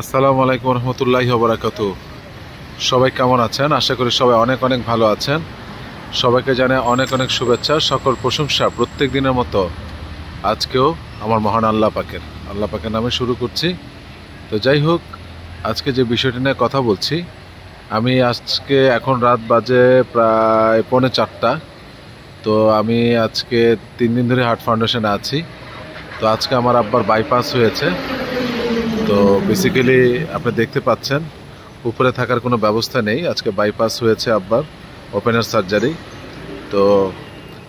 আসসালামু আলাইকুম রহমতুল্লাহি ওয়া বারাকাতুহু। সবাই কেমন আছেন? আশা করি সবাই অনেক অনেক ভালো আছেন। সবাইকে জানাই অনেক অনেক শুভেচ্ছা, সকল প্রশংসা প্রত্যেক দিনের মতো আজকেও আমার মহান আল্লাহ পাকের নামে শুরু করছি। তো যাই হোক, আজকে যে বিষয়টি নিয়ে কথা বলছি, আমি আজকে এখন রাত বাজে প্রায় 3:45। তো আমি আজকে 3 দিন ধরে হার্ট ফাউন্ডেশনে আছি। তো আজকে আমার আব্বার বাইপাস হয়েছে। তো বেসিক্যালি আপনি দেখতে পাচ্ছেন উপরে থাকার কোনো ব্যবস্থা নেই। আজকে বাইপাস হয়েছে আব্বার, ওপেনার সার্জারি। তো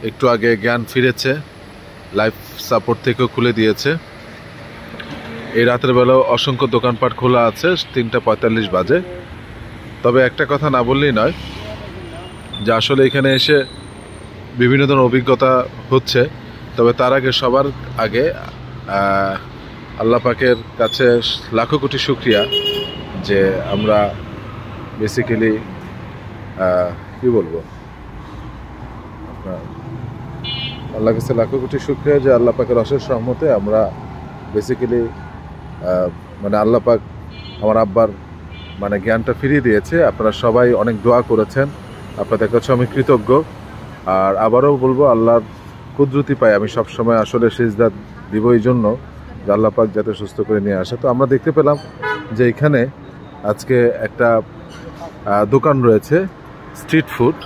একটু আগে জ্ঞান ফিরেছে, লাইফ সাপোর্ট থেকেও খুলে দিয়েছে। এই রাতের বেলাও অসংখ্য দোকানপাট খোলা আছে, 3:45 বাজে। তবে একটা কথা না বললেই নয় যে আসলে এখানে এসে বিভিন্ন ধরনের অভিজ্ঞতা হচ্ছে। তবে তার আগে সবার আগে আল্লাহ পাকের কাছে লাখো কোটি শুকরিয়া যে আমরা বেসিক্যালি কি বলবো, আল্লাহর কাছে লাখো কোটি শুকরিয়া যে আল্লাহ পাকের অশেষ রহমতে আমরা বেসিক্যালি মানে আল্লাহ পাক আমার আব্বার মানে জ্ঞানটা ফিরিয়ে দিয়েছে। আপনারা সবাই অনেক দোয়া করেছেন, আপনাদের কাছে আমি কৃতজ্ঞ। আর আবারও বলবো, আল্লাহর কুদরতি পাই আমি সবসময় আসলে সিজদা দিব এই জন্য যে আল্লাহ পাক যাতে সুস্থ করে নিয়ে আসে। তো আমরা দেখতে পেলাম যে এখানে আজকে একটা দোকান রয়েছে, স্ট্রিট ফুড,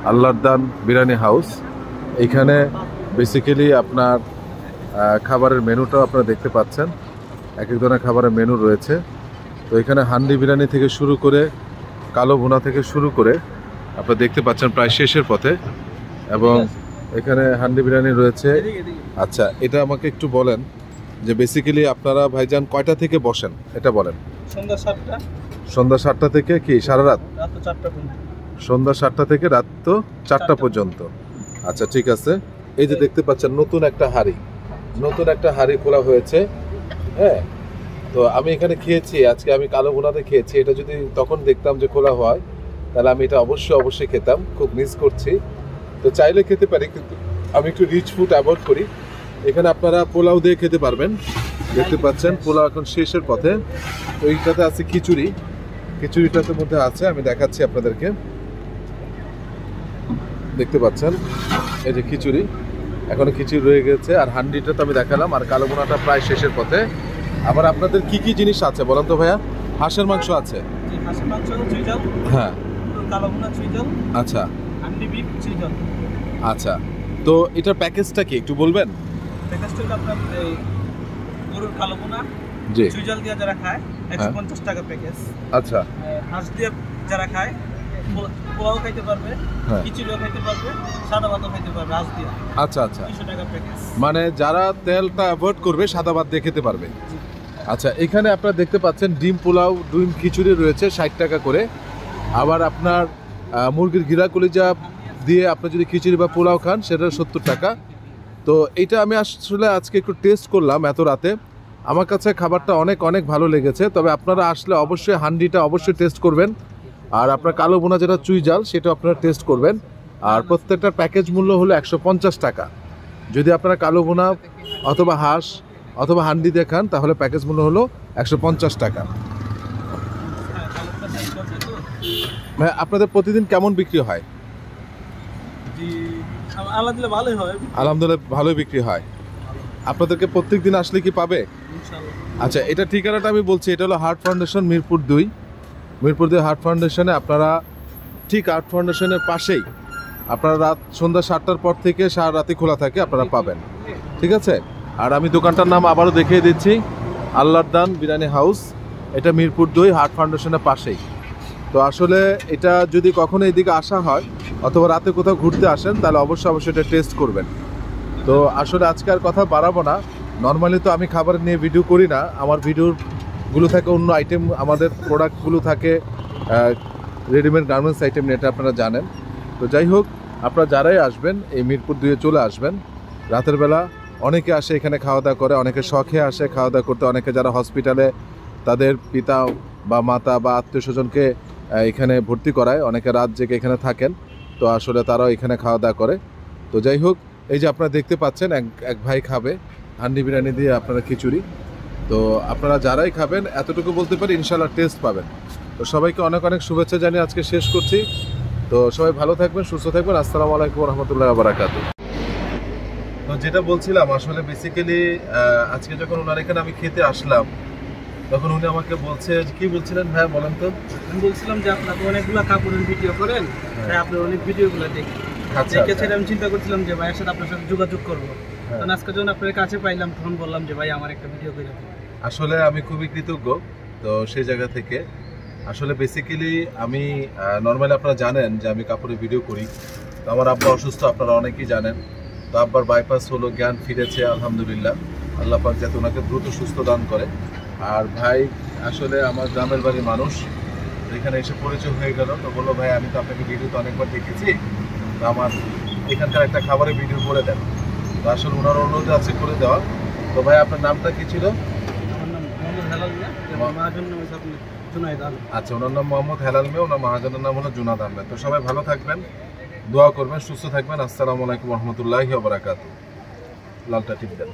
আল্লাহর দান বিরিয়ানি হাউস। এইখানে বেসিক্যালি আপনার খাবারের মেনুটাও আপনারা দেখতে পাচ্ছেন, এক এক ধরনের খাবারের মেনু রয়েছে। তো এখানে হান্ডি বিরিয়ানি থেকে শুরু করে কালো ভুনা থেকে শুরু করে আপনারা দেখতে পাচ্ছেন প্রায় শেষের পথে। এবং এখানে হান্ডি বিরিয়ানি রয়েছে। আচ্ছা, এটা আমাকে একটু বলেন যে বেসিক্যালি আপনারা ভাইজান কয়টা থেকে বসেন এটা বলেন। সন্ধ্যা 7টা। সন্ধ্যা 7টা থেকে কি সারা রাত? রাত 4টা পর্যন্ত। সন্ধ্যা 7টা থেকে রাত 4টা পর্যন্ত। আচ্ছা, ঠিক আছে। এই যে দেখতে পাচ্ছেন নতুন একটা হাঁড়ি খোলা হয়েছে। হ্যাঁ, তো আমি এখানে খেয়েছি, আজকে আমি কালো ভুনাতে খেয়েছি। এটা যদি তখন দেখতাম যে খোলা হয় তাহলে আমি এটা অবশ্যই খেতাম, খুব মিস করছি। তো চাইলে খেতে পারি, কিন্তু আমি একটু রিচ ফুড অ্যাভয়েড করি। এখানে আপনারা পোলাও দিয়ে খেতে পারবেন, দেখতে পাচ্ছেন পোলাও এখন শেষের পথে। তো এইটাতে আছে খিচুড়িটাতে মধ্যে আছে, আমি দেখাচ্ছি আপনাদেরকে। দেখতে পাচ্ছেন এই যে খিচুড়ি, এখনো খিচুড়ি রয়ে গেছে। আর হান্ডিটা তো আমি দেখালাম, আর কালো বোনাটা প্রায় শেষের পথে। আবার আপনাদের কি কি জিনিস আছে বলেন তো ভাইয়া? হাঁসের মাংস আছে, জি, হাঁসের মাংস, চুইঝাল, হ্যাঁ, কালো ভুনা, চুইঝাল, আচ্ছা হান্ডি বিফ, চুইঝাল। আচ্ছা। তো এটার প্যাকেজটা কি একটু বলবেন? প্যাকেজটা হলো আপনার এই গরুর কালো ভুনা, জি, চুইঝাল দিয়ে যারা খায় 150 টাকা প্যাকেজ। আচ্ছা, হাঁস দিয়ে যারা খায় পোলাও খাইতে পারবে, হ্যাঁ, খিচুড়িও খাইতে পারবে, সাদা ভাতও খাইতে পারবে হাঁস দিয়ে। আচ্ছা আচ্ছা, 200 টাকা প্যাকেজ। মানে যারা তেলটা অ্যাভয়েড করবে সাদা ভাত দিয়ে খেতে পারবে। আচ্ছা, এখানে আপনারা দেখতে পাচ্ছেন ডিম পোলাও, ডিম খিচুড়ি রয়েছে 60 টাকা করে। আবার আপনার মুরগির ঘিরা কলিজা দিয়ে আপনি যদি খিচুড়ি বা পোলাও খান সেটা 70 টাকা। তো এইটা আমি আসলে আজকে একটু টেস্ট করলাম এত রাতে, আমার কাছে খাবারটা অনেক অনেক ভালো লেগেছে। তবে আপনারা আসলে অবশ্যই হান্ডিটা অবশ্যই টেস্ট করবেন। আর আপনার কালো বোনা যেটা চুইঝাল সেটা আপনারা টেস্ট করবেন। আর প্রত্যেকটার প্যাকেজ মূল্য হলো 150 টাকা। যদি আপনারা কালো বোনা অথবা হাঁস অথবা হান্ডি দিয়ে খান তাহলে প্যাকেজ মূল্য হলো 150 টাকা। হ্যাঁ, কালো ভুনা সাইজ করছে তো। ভাই, আপনাদের প্রতিদিন কেমন বিক্রি হয়? জি, আল্লাহ দিলে ভালোই হয় আলহামদুলিল্লাহ ভালোই বিক্রি হয়। আপনাদেরকে প্রত্যেক দিন আসলে কি পাবে? ইনশাআল্লাহ। আচ্ছা, এটা ঠিকানাটা আমি বলছি, এটা হলো heart foundation Mirpur 2। Mirpur 2 heart ফাউন্ডেশনে আপনারা ঠিক হার্ট ফাউন্ডেশনের পাশেই আপনারা রাত সন্ধ্যা 7টার পর থেকে সারা রাতে খোলা থাকে, আপনারা পাবেন। ঠিক আছে। আর আমি দোকানটার নাম আবারও দেখিয়ে দিচ্ছি, আল্লাহর দান বিরিয়ানি হাউস। এটা মিরপুর 2 হার্ট ফাউন্ডেশনের পাশেই। তো আসলে এটা যদি কখনো এইদিকে আসা হয় অথবা রাতে কোথাও ঘুরতে আসেন তাহলে অবশ্যই এটা টেস্ট করবেন। তো আসলে আজকে আর কথা বাড়াবো না। নর্মালি তো আমি খাবার নিয়ে ভিডিও করি না, আমার ভিডিওগুলো থাকে অন্য আইটেম, আমাদের প্রোডাক্টগুলো থাকে রেডিমেড গার্মেন্টস আইটেম নিয়ে, এটা আপনারা জানেন। তো যাই হোক, আপনারা যারাই আসবেন এই মিরপুর 2 চলে আসবেন। রাতের বেলা অনেকে আসে এখানে খাওয়া দাওয়া করে, অনেকে শখে আসে খাওয়া দাওয়া করতে, অনেকে যারা হসপিটালে তাদের পিতা বা মাতা বা আত্মীয় স্বজনকে এখানে ভর্তি করায়, অনেকে রাত জেগে এখানে থাকেন। তো আসলে তারাও এখানে খাওয়া দাওয়া করে। তো যাই হোক, এই যে আপনারা দেখতে পাচ্ছেন এক ভাই খাবে হান্ডি বিরিয়ানি দিয়ে আপনারা খিচুড়ি। তো আপনারা যারাই খাবেন এতটুকু বলতে পারি ইনশাল্লাহ টেস্ট পাবেন। তো সবাইকে অনেক অনেক শুভেচ্ছা জানিয়ে আজকে শেষ করছি। তো সবাই ভালো থাকবেন, সুস্থ থাকবেন। আসসালামু আলাইকুম রহমতুল্লাহ বারাকাতু। তো যেটা বলছিলাম, আসলে বেসিক্যালি আজকে যখন ওনার এখানে আমি খেতে আসলাম তখন উনি আমাকে বলছে, কি বলছিলেন ভাইয়া বলেন তো? আমি বলছিলাম যে আপনাকে অনেকগুলো কাপড়ের ভিডিও করেন, তাই আপনার অনেক ভিডিওগুলো দেখি। দেখেছেন, আমি চিন্তা করছিলাম যে ভাইয়ের সাথে আপনার সাথে যোগাযোগ করবো। কারণ আজকে যখন আপনার কাছে পাইলাম তখন বললাম যে ভাই আমার একটা ভিডিও করে দিন। আসলে আমি খুবই কৃতজ্ঞ। তো সেই জায়গা থেকে আসলে বেসিক্যালি আমি নর্মালি আপনারা জানেন যে আমি কাপড়ের ভিডিও করি। তো আমার আব্বা অসুস্থ, আপনারা অনেকেই জানেন। তো আব্বার বাইপাস হলো, জ্ঞান ফিরেছে আলহামদুলিল্লাহ। আল্লাহ পাক যাতে ওনাকে দ্রুত সুস্থ দান করে। আর ভাই আসলে আমার গ্রামের বাড়ির মানুষ, এখানে এসে পরিচয় হয়ে গেল। তো বললো ভাই আমি তো আপনাকে ভিডিওতে অনেকবার দেখেছি, তো আমার এখানকার একটা খাবারের ভিডিও করে দেন। তো আসলে ওনার অনুরোধ আছে করে দেওয়া। তো ভাই আপনার নামটা কি ছিল? আমার নাম মোহাম্মদ হেলাল মিয়া, মহাজন নাম হচ্ছে আপনার জুনায়েদ আলম। আচ্ছা, ওনার নাম মোহাম্মদ হেলাল মিয়া, ওনার মহাজনের নাম হলো জুনাদ আহমেদ। তো সবাই ভালো থাকবেন, দোয়া করবেন, সুস্থ থাকবেন। আসসালামু আলাইকুম রহমতুল্লাহি ওয়া বারাকাতুহু। লালটা টিপ দেন।